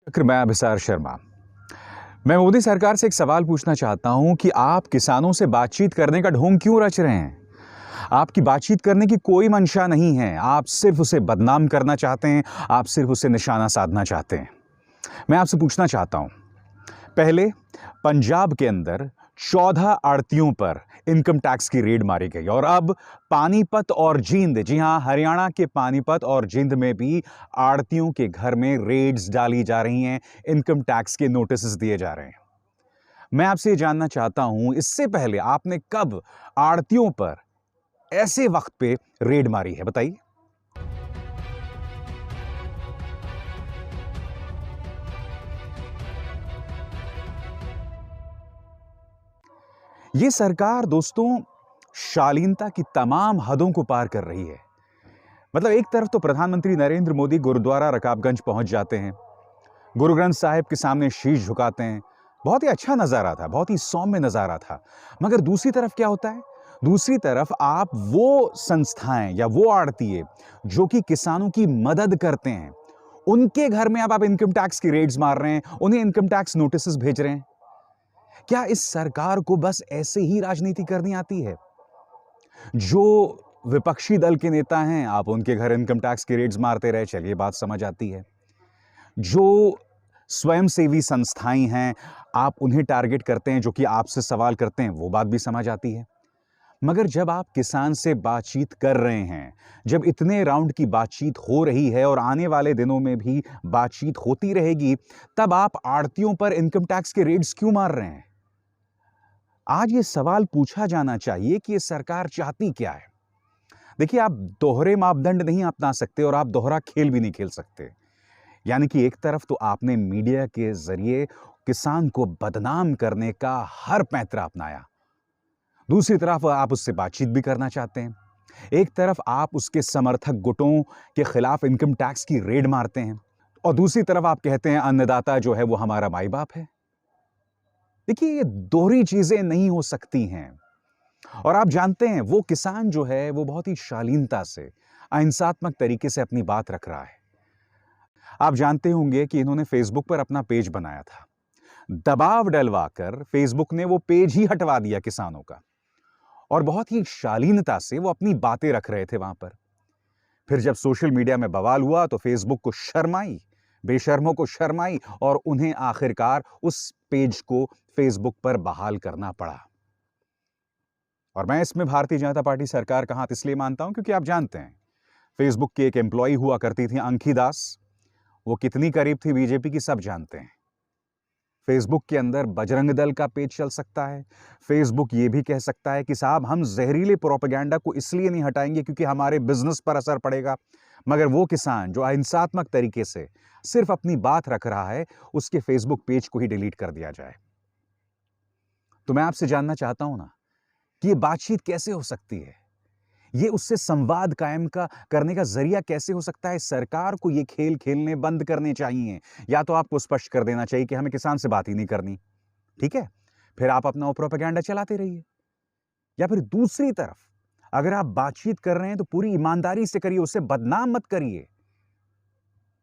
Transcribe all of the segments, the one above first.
मैं अभिसार शर्मा। मैं मोदी सरकार से एक सवाल पूछना चाहता हूं कि आप किसानों से बातचीत करने का ढोंग क्यों रच रहे हैं। आपकी बातचीत करने की कोई मंशा नहीं है। आप सिर्फ उसे बदनाम करना चाहते हैं। आप सिर्फ उसे निशाना साधना चाहते हैं। मैं आपसे पूछना चाहता हूं, पहले पंजाब के अंदर 14 आड़तियों पर इनकम टैक्स की रेड मारी गई और अब पानीपत और जींद, जी हां, हरियाणा के पानीपत और जींद में भी आड़तियों के घर में रेड्स डाली जा रही हैं। इनकम टैक्स के नोटिस दिए जा रहे हैं। मैं आपसे ये जानना चाहता हूं, इससे पहले आपने कब आड़तियों पर ऐसे वक्त पे रेड मारी है, बताइए। ये सरकार दोस्तों शालीनता की तमाम हदों को पार कर रही है। मतलब एक तरफ तो प्रधानमंत्री नरेंद्र मोदी गुरुद्वारा रकाबगंज पहुंच जाते हैं, गुरु ग्रंथ साहिब के सामने शीश झुकाते हैं। बहुत ही अच्छा नजारा था, बहुत ही सौम्य नजारा था। मगर दूसरी तरफ क्या होता है? दूसरी तरफ आप वो संस्थाएं या वो आड़तीए जो कि किसानों की मदद करते हैं, उनके घर में अब आप इनकम टैक्स की रेड्स मार रहे हैं, उन्हें इनकम टैक्स नोटिस भेज रहे हैं। क्या इस सरकार को बस ऐसे ही राजनीति करनी आती है? जो विपक्षी दल के नेता हैं, आप उनके घर इनकम टैक्स की रेड्स मारते रहे, चलिए बात समझ आती है। जो स्वयंसेवी संस्थाएं हैं, आप उन्हें टारगेट करते हैं, जो कि आपसे सवाल करते हैं, वो बात भी समझ आती है। मगर जब आप किसान से बातचीत कर रहे हैं, जब इतने राउंड की बातचीत हो रही है और आने वाले दिनों में भी बातचीत होती रहेगी, तब आप आड़तियों पर इनकम टैक्स के रेड्स क्यों मार रहे हैं? आज ये सवाल पूछा जाना चाहिए कि ये सरकार चाहती क्या है। देखिए, आप दोहरे मापदंड नहीं अपना सकते और आप दोहरा खेल भी नहीं खेल सकते। यानी कि एक तरफ तो आपने मीडिया के जरिए किसान को बदनाम करने का हर पैंतरा अपनाया, दूसरी तरफ आप उससे बातचीत भी करना चाहते हैं। एक तरफ आप उसके समर्थक गुटों के खिलाफ इनकम टैक्स की रेड मारते हैं और दूसरी तरफ आप कहते हैं अन्नदाता जो है वो हमारा माई बाप है। देखिए, ये दोहरी चीजें नहीं हो सकती हैं। और आप जानते हैं, वो किसान जो है वो बहुत ही शालीनता से, अहिंसात्मक तरीके से अपनी बात रख रहा है। आप जानते होंगे कि इन्होंने फेसबुक पर अपना पेज बनाया था। दबाव डलवाकर फेसबुक ने वो पेज ही हटवा दिया किसानों का और बहुत ही शालीनता से वो अपनी बातें रख रहे थे वहां पर। फिर जब सोशल मीडिया में बवाल हुआ तो फेसबुक को शर्म आई, बेशर्मों को शर्म आई और उन्हें आखिरकार उस पेज को फेसबुक पर बहाल करना पड़ा। और मैं इसमें भारतीय जनता पार्टी सरकार का हाथ इसलिए मानता हूं क्योंकि आप जानते हैं, फेसबुक की एक एम्प्लॉय हुआ करती थी अंकी दास। वो कितनी करीब थी बीजेपी की, सब जानते हैं। फेसबुक के अंदर बजरंग दल का पेज चल सकता है। फेसबुक ये भी कह सकता है कि साहब, हम जहरीले प्रोपेगेंडा को इसलिए नहीं हटाएंगे क्योंकि हमारे बिजनेस पर असर पड़ेगा। मगर वो किसान जो अहिंसात्मक तरीके से सिर्फ अपनी बात रख रहा है, उसके फेसबुक पेज को ही डिलीट कर दिया जाए। तो मैं आपसे जानना चाहता हूं ना कि ये बातचीत कैसे हो सकती है? ये उससे संवाद कायम करने का जरिया कैसे हो सकता है? सरकार को ये खेल खेलने बंद करने चाहिए। या तो आपको स्पष्ट कर देना चाहिए कि हमें किसान से बात ही नहीं करनी, ठीक है? फिर आप अपना प्रोपेगेंडा चलाते रहिए। या फिर दूसरी तरफ, अगर आप बातचीत कर रहे हैं तो पूरी ईमानदारी से करिए, उसे बदनाम मत करिए।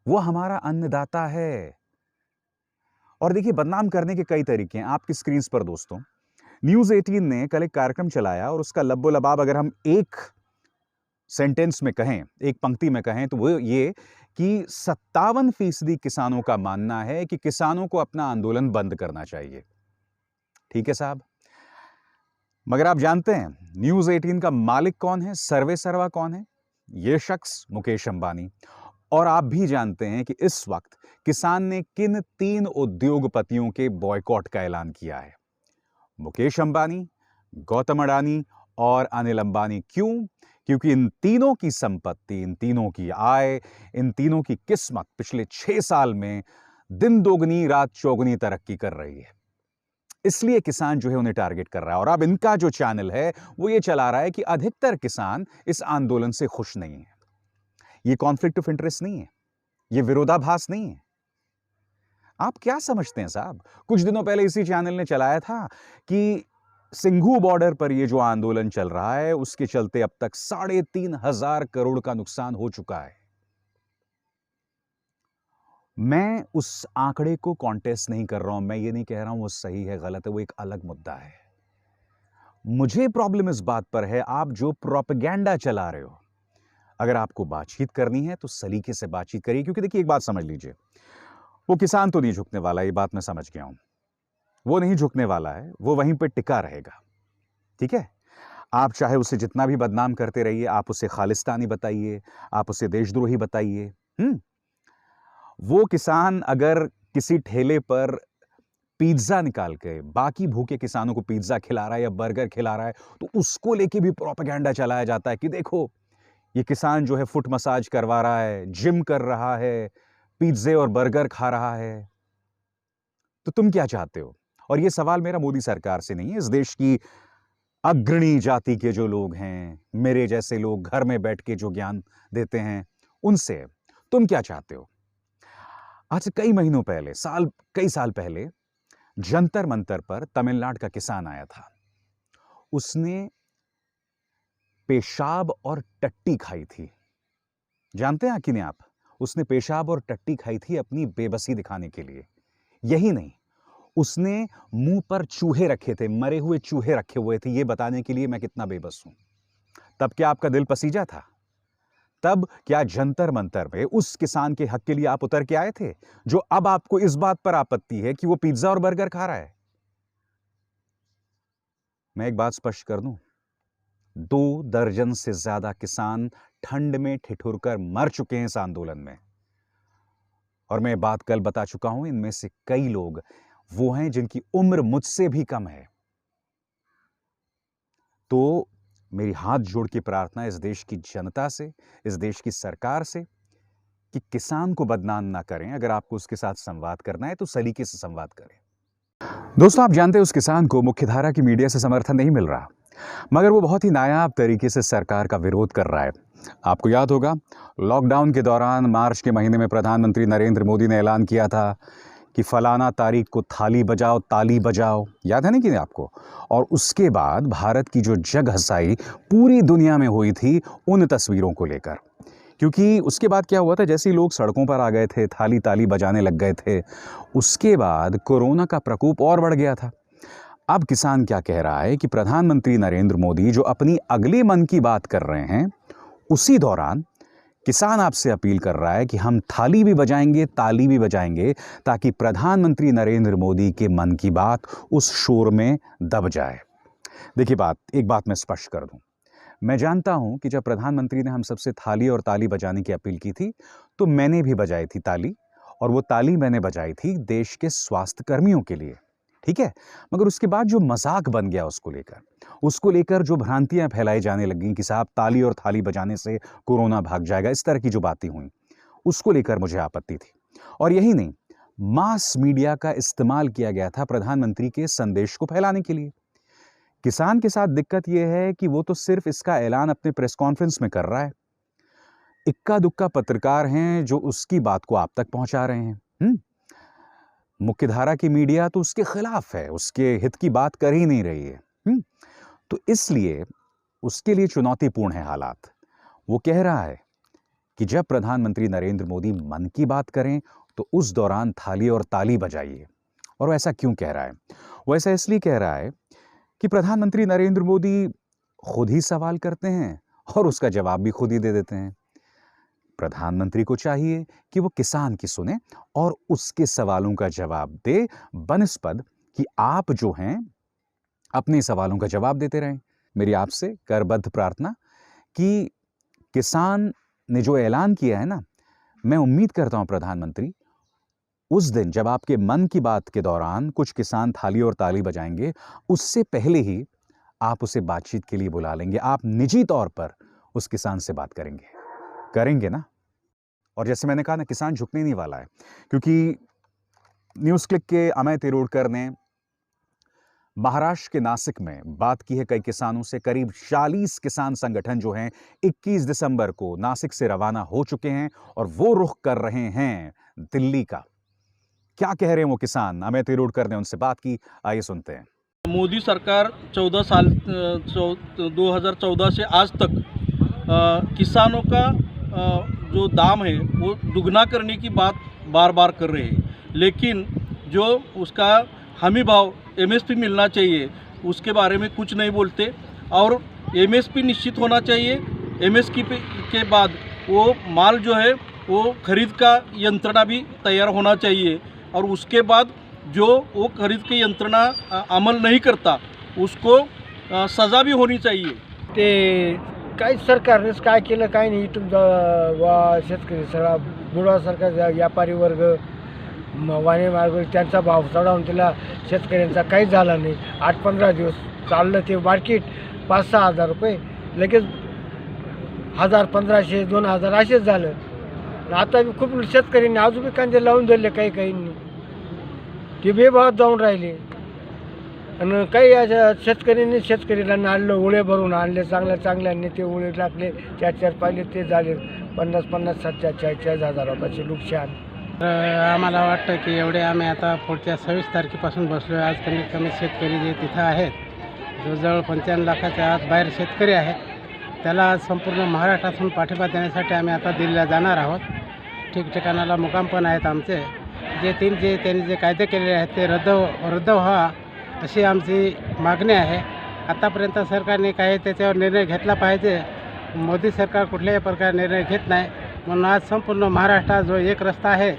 वो हमारा अन्नदाता है। और देखिए, बदनाम करने के कई तरीके हैं आपकी स्क्रीन पर दोस्तों। न्यूज 18 ने कल एक कार्यक्रम चलाया और उसका लब्बो लबाब अगर हम एक सेंटेंस में कहें, एक पंक्ति में कहें, तो वो ये कि 57% किसानों का मानना है कि किसानों को अपना आंदोलन बंद करना चाहिए। ठीक है साहब, मगर आप जानते हैं न्यूज 18 का मालिक कौन है, सर्वे सर्वा कौन है? ये शख्स मुकेश अंबानी। और आप भी जानते हैं कि इस वक्त किसान ने किन 3 उद्योगपतियों के बॉयकॉट का ऐलान किया है? मुकेश अंबानी, गौतम अडानी और अनिल अंबानी। क्यों? क्योंकि इन तीनों की संपत्ति, इन तीनों की आय, इन तीनों की किस्मत पिछले 6 साल में दिन दोगुनी रात चौगुनी तरक्की कर रही है। इसलिए किसान जो है उन्हें टारगेट कर रहा है। और अब इनका जो चैनल है वो ये चला रहा है कि अधिकतर किसान इस आंदोलन से खुश नहीं है। ये कॉन्फ्लिक्ट ऑफ इंटरेस्ट नहीं है, ये विरोधाभास नहीं है। आप क्या समझते हैं साहब? कुछ दिनों पहले इसी चैनल ने चलाया था कि सिंघू बॉर्डर पर ये जो आंदोलन चल रहा है उसके चलते अब तक 3,500 करोड़ का नुकसान हो चुका है। मैं उस आंकड़े को कॉन्टेस्ट नहीं कर रहा हूं, मैं ये नहीं कह रहा हूं वो सही है गलत है, वो एक अलग मुद्दा है। मुझे प्रॉब्लम इस बात पर है, आप जो प्रोपेगेंडा चला रहे हो, अगर आपको बातचीत करनी है तो सलीके से बातचीत करिए। क्योंकि देखिए एक बात समझ लीजिए, वो किसान तो नहीं झुकने वाला, ये बात मैं समझ गया हूं। वो नहीं झुकने वाला है, वो वहीं पे टिका रहेगा। ठीक है, आप चाहे उसे जितना भी बदनाम करते रहिए, आप उसे खालिस्तानी बताइए, आप उसे देशद्रोही बताइए। वो किसान अगर किसी ठेले पर पिज्जा निकाल के बाकी भूखे किसानों को पिज्जा खिला रहा है या बर्गर खिला रहा है, तो उसको लेके भी प्रोपेगेंडा चलाया जाता है कि देखो ये किसान जो है फुट मसाज करवा रहा है, जिम कर रहा है, पिज्जे और बर्गर खा रहा है। तो तुम क्या चाहते हो? और ये सवाल मेरा मोदी सरकार से नहीं है, इस देश की अग्रणी जाति के जो लोग हैं, मेरे जैसे लोग घर में बैठ के जो ज्ञान देते हैं, उनसे तुम क्या चाहते हो? आज से कई महीनों पहले, कई साल पहले जंतर मंतर पर तमिलनाडु का किसान आया था। उसने पेशाब और टट्टी खाई थी। जानते हैं कि नहीं आप? उसने पेशाब और टट्टी खाई थी अपनी बेबसी दिखाने के लिए। यही नहीं, उसने मुंह पर चूहे रखे थे, मरे हुए चूहे रखे हुए थे, यह बताने के लिए मैं कितना बेबस हूं। तब क्या आपका दिल पसीजा था? तब क्या जंतर मंतर में उस किसान के हक के लिए आप उतर के आए थे, जो अब आपको इस बात पर आपत्ति है कि वो पिज्जा और बर्गर खा रहा है? मैं एक बात स्पष्ट कर दूं, 2 दर्जन से ज्यादा किसान ठंड में ठिठुरकर मर चुके हैं इस आंदोलन में। और मैं बात कल बता चुका हूं, इनमें से कई लोग वो हैं जिनकी उम्र मुझसे भी कम है। तो मेरी हाथ जोड़ के प्रार्थना इस देश की जनता से, इस देश की सरकार से, कि किसान को बदनाम ना करें। अगर आपको उसके साथ संवाद करना है तो सलीके से संवाद करें। दोस्तों, आप जानते हैं उस किसान को मुख्यधारा की मीडिया से समर्थन नहीं मिल रहा, मगर वो बहुत ही नायाब तरीके से सरकार का विरोध कर रहा है। आपको याद होगा, लॉकडाउन के दौरान मार्च के महीने में प्रधानमंत्री नरेंद्र मोदी ने ऐलान किया था कि फलाना तारीख को थाली बजाओ ताली बजाओ। याद है ना कि नहीं आपको? और उसके बाद भारत की जो जग हंसाई पूरी दुनिया में हुई थी उन तस्वीरों को लेकर। क्योंकि उसके बाद क्या हुआ था, जैसे ही लोग सड़कों पर आ गए थे, थाली ताली बजाने लग गए थे, उसके बाद कोरोना का प्रकोप और बढ़ गया था। अब किसान क्या कह रहा है कि प्रधानमंत्री नरेंद्र मोदी जो अपनी अगले मन की बात कर रहे हैं, उसी दौरान किसान आपसे अपील कर रहा है कि हम थाली भी बजाएंगे, ताली भी बजाएंगे, ताकि प्रधानमंत्री नरेंद्र मोदी के मन की बात उस शोर में दब जाए। देखिए एक बात मैं स्पष्ट कर दूं, मैं जानता हूं कि जब प्रधानमंत्री ने हम सबसे थाली और ताली बजाने की अपील की थी, तो मैंने भी बजाई थी ताली, और वो ताली मैंने बजाई थी देश के स्वास्थ्य कर्मियों के लिए। ठीक है, मगर उसके बाद जो मजाक बन गया उसको लेकर जो भ्रांतियां फैलाई जाने लगी कि साहब ताली और थाली बजाने से कोरोना भाग जाएगा, इस तरह की जो बातें हुई, उसको लेकर मुझे आपत्ति थी। और यही नहीं, मास मीडिया का इस्तेमाल किया गया था प्रधानमंत्री के संदेश को फैलाने के लिए। किसान के साथ दिक्कत यह है कि वो तो सिर्फ इसका ऐलान अपने प्रेस कॉन्फ्रेंस में कर रहा है, इक्का दुक्का पत्रकार हैं जो उसकी बात को आप तक पहुंचा रहे हैं। मुख्यधारा की मीडिया तो उसके खिलाफ है, उसके हित की बात कर ही नहीं रही है। तो इसलिए उसके लिए चुनौतीपूर्ण है हालात। वो कह रहा है कि जब प्रधानमंत्री नरेंद्र मोदी मन की बात करें तो उस दौरान थाली और ताली बजाइए। और वो ऐसा क्यों कह रहा है? वो ऐसा इसलिए कह रहा है कि प्रधानमंत्री नरेंद्र मोदी खुद ही सवाल करते हैं और उसका जवाब भी खुद ही दे देते हैं। प्रधानमंत्री को चाहिए कि वो किसान की सुने और उसके सवालों का जवाब दे, बनिस्बत कि आप जो हैं अपने सवालों का जवाब देते रहें। मेरी आपसे करबद्ध प्रार्थना कि किसान ने जो ऐलान किया है ना, मैं उम्मीद करता हूं प्रधानमंत्री उस दिन जब आपके मन की बात के दौरान कुछ किसान थाली और ताली बजाएंगे, उससे पहले ही आप उसे बातचीत के लिए बुला लेंगे, आप निजी तौर पर उस किसान से बात करेंगे ना? और जैसे मैंने कहा ना, किसान झुकने नहीं वाला है, क्योंकि न्यूज़ क्लिक के अमय तिरोडकर ने महाराष्ट्र के नासिक में बात की है कई किसानों से। करीब 40 किसान संगठन जो हैं 21 दिसंबर को नासिक से रवाना हो चुके हैं और वो रुख कर रहे हैं दिल्ली का। क्या कह रहे हैं वो किसान? अमय तिरोडकर ने उनसे बात की, आइए सुनते हैं। मोदी सरकार 2014 से आज तक किसानों का जो दाम है वो दुगना करने की बात बार बार कर रहे हैं, लेकिन जो उसका हमी भाव एमएसपी मिलना चाहिए उसके बारे में कुछ नहीं बोलते। और एमएसपी निश्चित होना चाहिए। एमएसपी के बाद वो माल जो है वो खरीद का यंत्रणा भी तैयार होना चाहिए, और उसके बाद जो वो खरीद की यंत्रणा अमल नहीं करता उसको सजा भी होनी चाहिए। ते काही सरकारनेच काय केलं काय नाही, इथून वा शेतकरी सगळा बुडवासारखा व्यापारी वर्ग वाणे मार्ग त्यांचा भाव चढावून दिला, शेतकऱ्यांचा काहीच झाला नाही। 8-15 दिवस चाललं ते मार्केट, 5-6 हजार रुपये लगेच 1000, 1500, 2000 असेच झालं। आता बी खूप शेतकऱ्यांनी अजून बी कांदे लावून दिले, काहींनी ते बेभावात जाऊन राहिले। आणि काही अशा शेतकऱ्यांनी शेतकरीला आणलं, उळे भरून आणले, चांगल्याने ते उळे टाकले, 4-4 पाहिले ते झाले 50-50, 40-40 हजार रुपयाचे नुकसान। आम्हाला वाटतं की एवढे आम्ही आता पुढच्या 26 तारखेपासून बसलो आहे। आज कमीत कमी शेतकरी जे तिथं आहेत, जवळजवळ 55 लाखाच्या आत बाहेर शेतकरी आहेत, त्याला संपूर्ण महाराष्ट्रातून पाठिंबा देण्यासाठी आम्ही आता दिल्लीला जाणार आहोत। ठिकठिकाणाला मुक्काम पण आहेत आमचे। त्यांनी जे कायदे केलेले आहेत ते रद्द व्हावा अशी आमची मागणी आहे। आतापर्यंत सरकारने काही त्याच्यावर निर्णय घेतला पाहिजे, मोदी सरकार कुठल्याही प्रकारे निर्णय घेत नाही। म्हणून आज संपूर्ण महाराष्ट्रात जो एक रस्ता आहे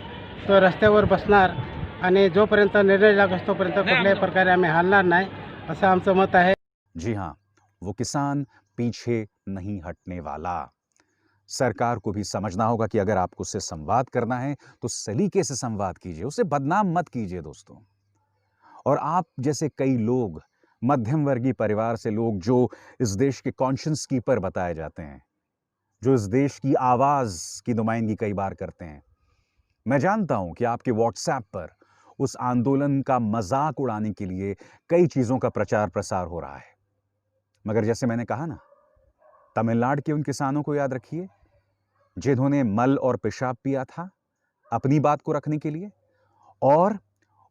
तो रस्त्यावर बसणार आणि जोपर्यंत निर्णय लागत तोपर्यंत कुठल्याही प्रकारे आम्ही हलणार नाही असं आमचं मत आहे। जी हाँ, वो किसान पीछे नहीं हटने वाला। सरकार को भी समझना होगा कि अगर आपको उससे संवाद करना है तो सलीके से संवाद कीजिए, उसे बदनाम मत कीजिए दोस्तों। और आप जैसे कई लोग, मध्यम वर्गीय परिवार से लोग जो इस देश के कॉन्शियंस कीपर बताए जाते हैं, जो इस देश की आवाज की नुमाइंदगी कई बार करते हैं, मैं जानता हूं कि आपके व्हाट्सएप पर उस आंदोलन का मजाक उड़ाने के लिए कई चीजों का प्रचार प्रसार हो रहा है। मगर जैसे मैंने कहा ना, तमिलनाडु के उन किसानों को याद रखिए जिन्होंने मल और पेशाब पिया था अपनी बात को रखने के लिए, और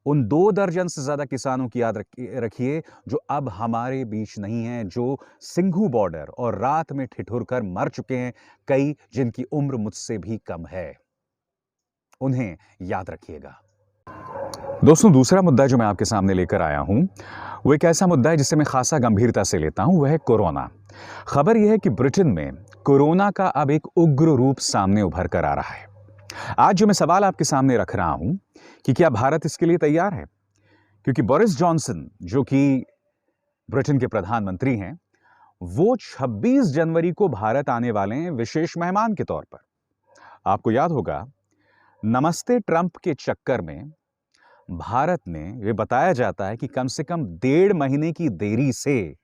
उन 2 दर्जन से ज्यादा किसानों की याद रखिए जो अब हमारे बीच नहीं हैं, जो सिंघू बॉर्डर और रात में ठिठुर कर मर चुके हैं, कई जिनकी उम्र मुझसे भी कम है। उन्हें याद रखिएगा। दोस्तों, दूसरा मुद्दा जो मैं आपके सामने लेकर आया हूं वो एक ऐसा मुद्दा है जिसे मैं खासा गंभीरता से लेता हूं, वह है कोरोना। खबर यह है कि ब्रिटेन में कोरोना का अब एक उग्र रूप सामने उभर कर आ रहा है। आज जो मैं सवाल आपके सामने रख रहा हूं कि क्या भारत इसके लिए तैयार है, क्योंकि बोरिस जॉनसन जो कि ब्रिटेन के प्रधानमंत्री हैं, वो 26 जनवरी को भारत आने वाले हैं विशेष मेहमान के तौर पर। आपको याद होगा, नमस्ते ट्रंप के चक्कर में भारत ने, ये बताया जाता है कि कम से कम 1.5 महीने की देरी से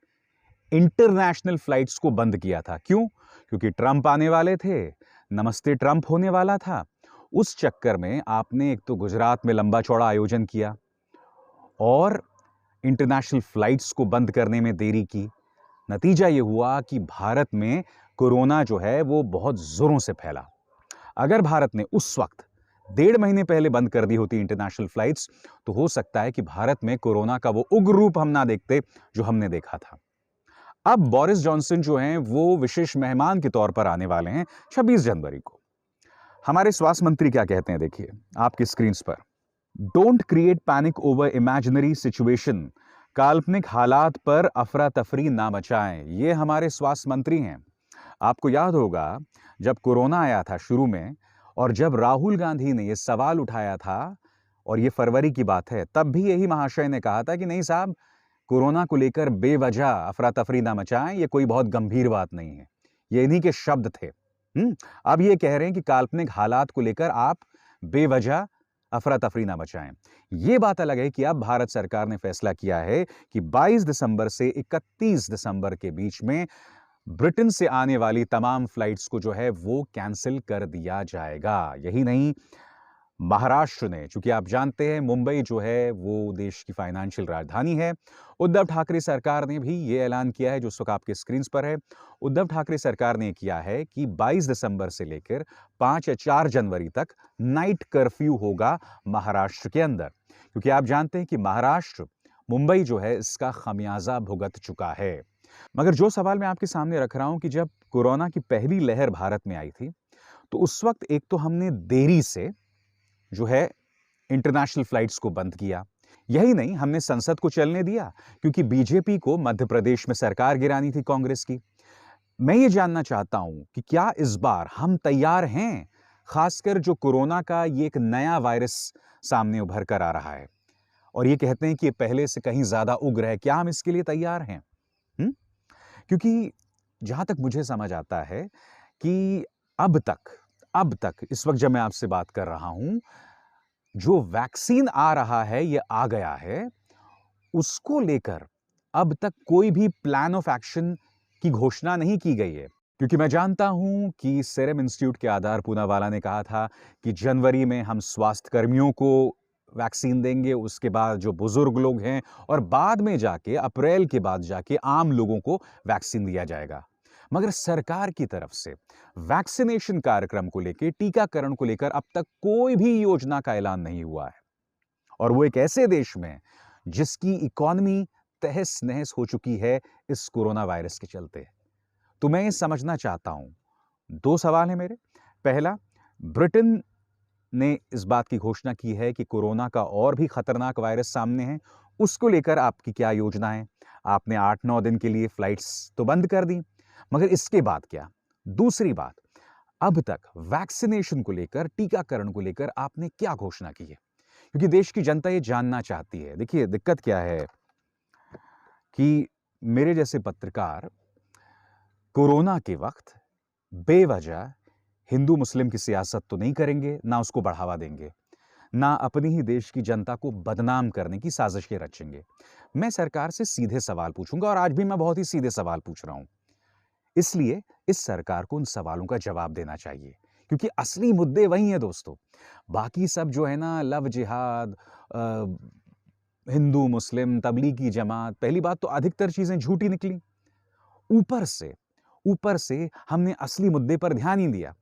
इंटरनेशनल फ्लाइट्स को बंद किया था। क्यों? क्योंकि ट्रंप आने वाले थे, नमस्ते ट्रंप होने वाला था। उस चक्कर में आपने एक तो गुजरात में लंबा चौड़ा आयोजन किया और इंटरनेशनल फ्लाइट्स को बंद करने में देरी की। नतीजा यह हुआ कि भारत में कोरोना जो है वो बहुत जोरों से फैला। अगर भारत ने उस वक्त 1.5 महीने पहले बंद कर दी होती इंटरनेशनल फ्लाइट्स, तो हो सकता है कि भारत में कोरोना का वो उग्र रूप हम ना देखते जो हमने देखा था। अब बोरिस जॉनसन जो हैं वो विशेष मेहमान के तौर पर आने वाले हैं 26 जनवरी को। हमारे स्वास्थ्य मंत्री क्या कहते हैं, देखिए आपकी स्क्रीन पर। Don't create panic over imaginary situation, काल्पनिक हालात पर अफरा तफरी ना मचाएं, ये हमारे स्वास्थ्य मंत्री हैं। आपको याद होगा जब कोरोना आया था शुरू में, और जब राहुल गांधी ने यह सवाल उठाया था, और यह फरवरी की बात है, तब भी यही महाशय ने कहा था कि नहीं साहब, कोरोना को लेकर बेवजह अफरा तफरी ना मचाएं, ये कोई बहुत गंभीर बात नहीं है। ये इन्हीं के शब्द थे। अब ये कह रहे हैं कि काल्पनिक हालात को लेकर आप बेवजह अफरा तफरी ना मचाएं। ये बात अलग है कि अब भारत सरकार ने फैसला किया है कि 22 दिसंबर से 31 दिसंबर के बीच में ब्रिटेन से आने वाली तमाम फ्लाइट्स को जो है वो कैंसिल कर दिया जाएगा। यही नहीं, महाराष्ट्र ने, चूंकि आप जानते हैं मुंबई जो है वो देश की फाइनेंशियल राजधानी है, उद्धव ठाकरे सरकार ने भी ये ऐलान किया है जो उस वक्त आपके स्क्रीन पर है। उद्धव ठाकरे सरकार ने किया है कि 22 दिसंबर से लेकर 5 या 4 जनवरी तक नाइट कर्फ्यू होगा महाराष्ट्र के अंदर, क्योंकि आप जानते हैं कि महाराष्ट्र, मुंबई जो है इसका खमियाजा भुगत चुका है। मगर जो सवाल मैं आपके सामने रख रहा हूं कि जब कोरोना की पहली लहर भारत में आई थी, तो उस वक्त एक तो हमने देरी से जो है इंटरनेशनल फ्लाइट्स को बंद किया। यही नहीं, हमने संसद को चलने दिया क्योंकि बीजेपी को मध्य प्रदेश में सरकार गिरानी थी कांग्रेस की। मैं ये जानना चाहता हूं कि क्या इस बार हम तैयार हैं, खासकर जो कोरोना का ये एक नया वायरस सामने उभर कर आ रहा है और ये कहते हैं कि ये पहले से कहीं ज्यादा उग्र है, क्या हम इसके लिए तैयार हैं? क्योंकि जहां तक मुझे समझ आता है कि अब तक इस वक्त जब मैं आपसे बात कर रहा हूं, जो वैक्सीन आ रहा है, ये आ गया है, उसको लेकर अब तक कोई भी प्लान ऑफ एक्शन की घोषणा नहीं की गई है। क्योंकि मैं जानता हूं कि सीरम इंस्टीट्यूट के आधार पूनावाला ने कहा था कि जनवरी में हम स्वास्थ्य कर्मियों को वैक्सीन देंगे, उसके बाद जो बुजुर्ग लोग हैं, और बाद में जाके अप्रैल के बाद जाके आम लोगों को वैक्सीन दिया जाएगा। मगर सरकार की तरफ से वैक्सीनेशन कार्यक्रम को लेकर, टीकाकरण को लेकर अब तक कोई भी योजना का ऐलान नहीं हुआ है, और वो एक ऐसे देश में जिसकी इकोनॉमी तहस नहस हो चुकी है इस कोरोना वायरस के चलते। तो मैं ये समझना चाहता हूं, दो सवाल हैं मेरे। पहला, ब्रिटेन ने इस बात की घोषणा की है कि कोरोना का और भी खतरनाक वायरस सामने है, उसको लेकर आपकी क्या योजना है? आपने 8-9 दिन के लिए फ्लाइट्स तो बंद कर दी, मगर इसके बाद क्या? दूसरी बात, अब तक वैक्सीनेशन को लेकर, टीकाकरण को लेकर आपने क्या घोषणा की है? क्योंकि देश की जनता ये जानना चाहती है। देखिए, दिक्कत क्या है कि मेरे जैसे पत्रकार कोरोना के वक्त बेवजह हिंदू मुस्लिम की सियासत तो नहीं करेंगे, ना उसको बढ़ावा देंगे, ना अपनी ही देश की जनता को बदनाम करने की साजिशें रचेंगे। मैं सरकार से सीधे सवाल पूछूंगा, और आज भी मैं बहुत ही सीधे सवाल पूछ रहा हूं। इसलिए इस सरकार को उन सवालों का जवाब देना चाहिए, क्योंकि असली मुद्दे वही हैं दोस्तों। बाकी सब जो है ना, लव जिहाद, हिंदू मुस्लिम, तबलीगी जमात, पहली बात तो अधिकतर चीजें झूठी निकली। ऊपर से हमने असली मुद्दे पर ध्यान ही दिया।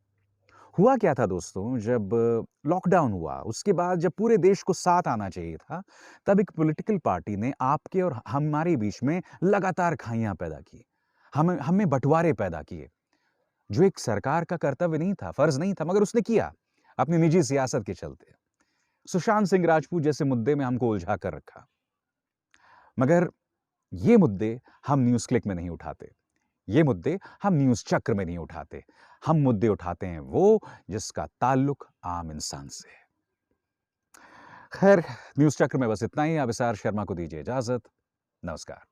हुआ क्या था दोस्तों, जब लॉकडाउन हुआ, उसके बाद जब पूरे देश को साथ आना चाहिए था, तब एक पॉलिटिकल पार्टी ने आपके और हमारे बीच में लगातार खाइयां पैदा की, हमें बंटवारे पैदा किए, जो एक सरकार का कर्तव्य नहीं था, फर्ज नहीं था, मगर उसने किया अपनी निजी सियासत के चलते। सुशांत सिंह राजपूत जैसे मुद्दे में हमको उलझा कर रखा। मगर ये मुद्दे हम न्यूज़ क्लिक में नहीं उठाते, ये मुद्दे हम न्यूज़ चक्र में नहीं उठाते। हम मुद्दे उठाते हैं वो जिसका ताल्लुक आम इंसान से है। खैर, न्यूज़ चक्र में बस इतना ही। अभिसार शर्मा को दीजिए इजाजत। नमस्कार।